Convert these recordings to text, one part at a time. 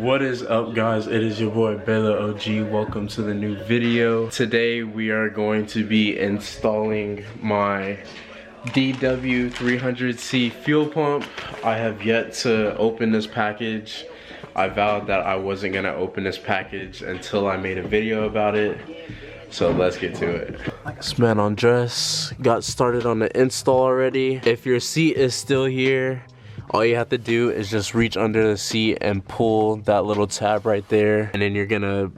What is up, guys? It is your boy Bella OG. Welcome to the new video. Today we are going to be installing my DW300c fuel pump. I have yet to open this package. I vowed that I wasn't gonna open this package until I made a video about it. So let's get to it. This man Andres got started on the install already. If your seat is still here, all you have to do is just reach under the seat and pull that little tab right there. And then you're gonna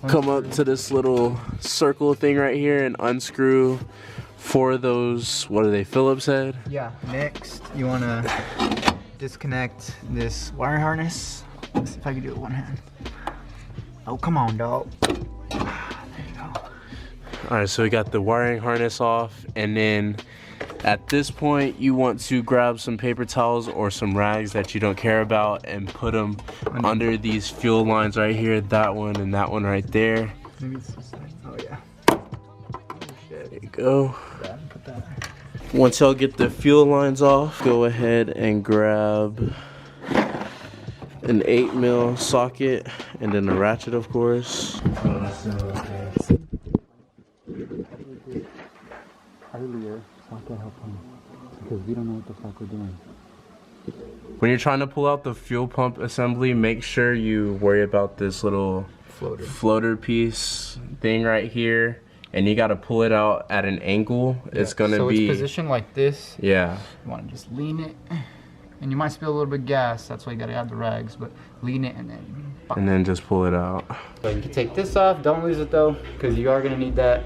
come up to this little circle thing right here and unscrew 4 of those, what are they, Phillips head? Yeah, next you wanna disconnect this wire harness. Let's see if I can do it with one hand. Oh, come on, dog. There you go. Alright, so we got the wiring harness off, and then at this point, you want to grab some paper towels or some rags that you don't care about and put them under these fuel lines right here, that one and that one right there. Maybe it's just, oh yeah. There you go. Once y'all get the fuel lines off, go ahead and grab an 8mm socket and then a ratchet, of course. Earlier, so I can help him because we don't know what the fuck we're doing. When you're trying to pull out the fuel pump assembly, make sure you worry about this little floater piece thing right here, and you got to pull it out at an angle. Yeah. It's gonna so be it's positioned like this. Yeah. You want to just lean it, and you might spill a little bit of gas. That's why you got to add the rags, but lean it and then. And then just pull it out. So you can take this off. Don't lose it though, because you are gonna need that.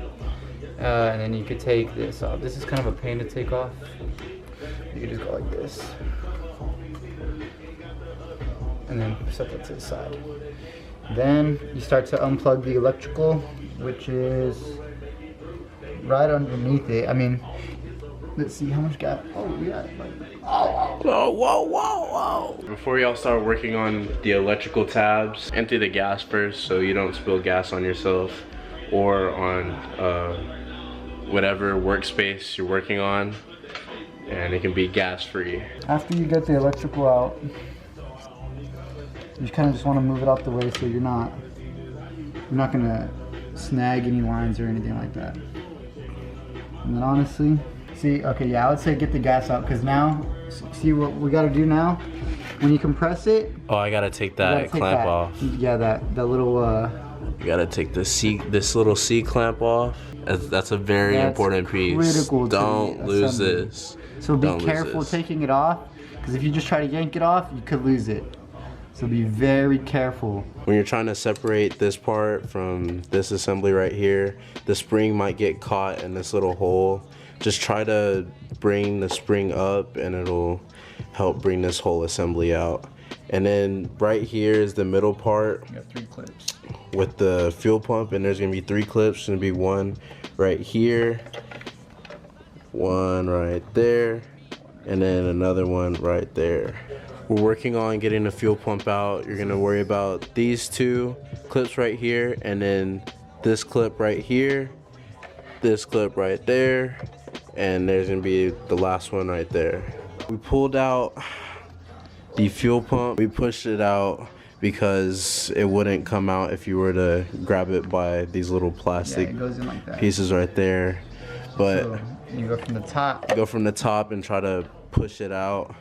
And then you could take this off. This is kind of a pain to take off. You can just go like this. And then set that to the side. Then you start to unplug the electrical, which is right underneath it. I mean, let's see how much gas. Oh, we got like, whoa, whoa, whoa, whoa. Before y'all start working on the electrical tabs, empty the gas first so you don't spill gas on yourself or on whatever workspace you're working on, and it can be gas free. After you get the electrical out, you kind of just want to move it out the way so you're not gonna snag any lines or anything like that. And then honestly, see, okay, yeah, I would say get the gas out, because now, see what we got to do now? When you compress it, oh, I gotta take that clamp off. Yeah, that little you gotta take this little C clamp off. That's a very important piece. Critical. Don't lose this. So be careful taking it off, because if you just try to yank it off, you could lose it. So be very careful. When you're trying to separate this part from this assembly right here, the spring might get caught in this little hole. Just try to bring the spring up and it'll help bring this whole assembly out. And then right here is the middle part. You got 3 clips. With the fuel pump, and there's gonna be 3 clips. There's gonna be one right here, one right there, and then another one right there. We're working on getting the fuel pump out. You're gonna worry about these 2 clips right here, and then this clip right here, this clip right there, and there's gonna be the last one right there. We pulled out the fuel pump. We pushed it out because it wouldn't come out if you were to grab it by these little plastic it goes in like that. Pieces right there. But so you go from the top. Go from the top and try to push it out.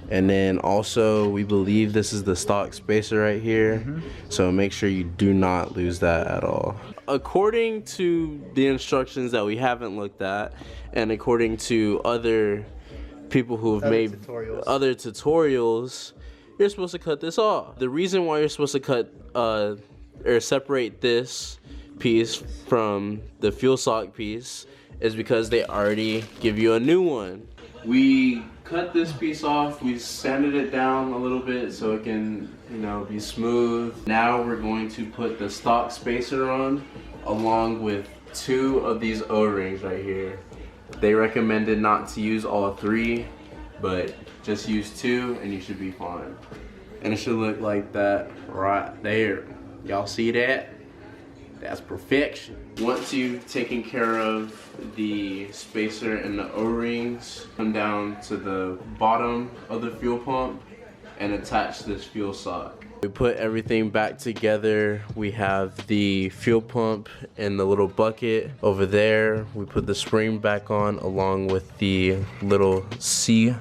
And then also, we believe this is the stock spacer right here. So make sure you do not lose that at all. According to the instructions that we haven't looked at, and according to other people who have made other tutorials, you're supposed to cut this off. The reason why you're supposed to cut or separate this piece from the fuel sock piece is because they already give you a new one. We cut this piece off, we sanded it down a little bit so it can, be smooth. Now we're going to put the stock spacer on along with 2 of these O-rings right here. They recommended not to use all 3, but just use 2 and you should be fine. And it should look like that right there. Y'all see that? That's perfection. Once you've taken care of the spacer and the O-rings, come down to the bottom of the fuel pump and attach this fuel sock. We put everything back together. We have the fuel pump in the little bucket over there. We put the spring back on along with the little C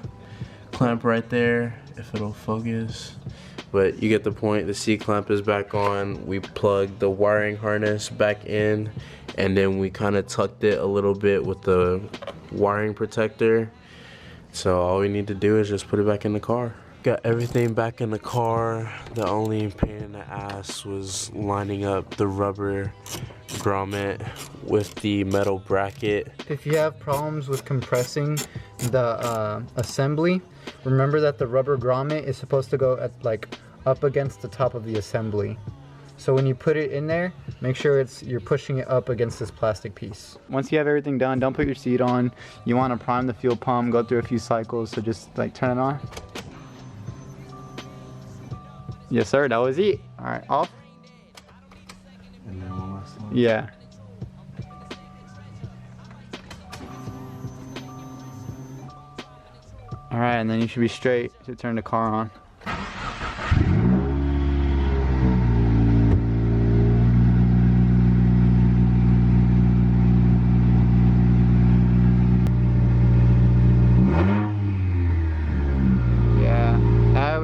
clamp right there, if it'll focus. But you get the point. The C clamp is back on. We plugged the wiring harness back in, and then we kind of tucked it a little bit with the wiring protector. So all we need to do is just put it back in the car. Got everything back in the car. The only pain in the ass was lining up the rubber grommet with the metal bracket. If you have problems with compressing the assembly, remember that the rubber grommet is supposed to go at like up against the top of the assembly. So when you put it in there, make sure you're pushing it up against this plastic piece. Once you have everything done, don't put your seat on. You want to prime the fuel pump, go through a few cycles, so just like turn it on. Yes sir, that was it. Alright, off. And then one last time. Yeah. Alright, and then you should be straight to turn the car on.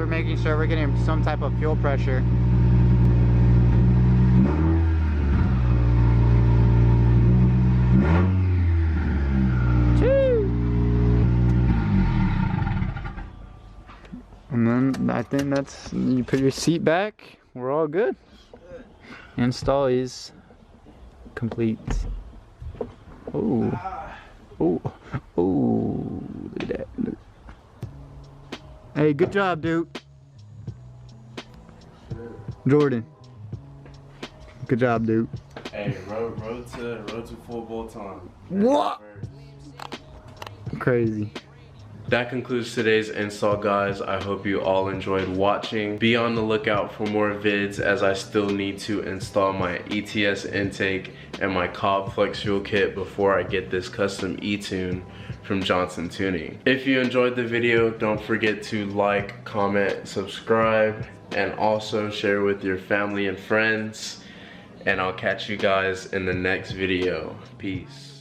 Making sure we're getting some type of fuel pressure. And then I think that's, you put your seat back, we're all good. Install is complete. Oh, oh, oh, look at that. Look. Hey, good job, dude. Jordan. Good job, dude. Hey, road to full bolt on. What? Crazy. That concludes today's install, guys. I hope you all enjoyed watching. Be on the lookout for more vids, as I still need to install my ETS intake and my Cobb Flex Fuel Kit before I get this custom E-Tune from Johnson Tuning. If you enjoyed the video, don't forget to like, comment, subscribe, and also share with your family and friends. And I'll catch you guys in the next video. Peace.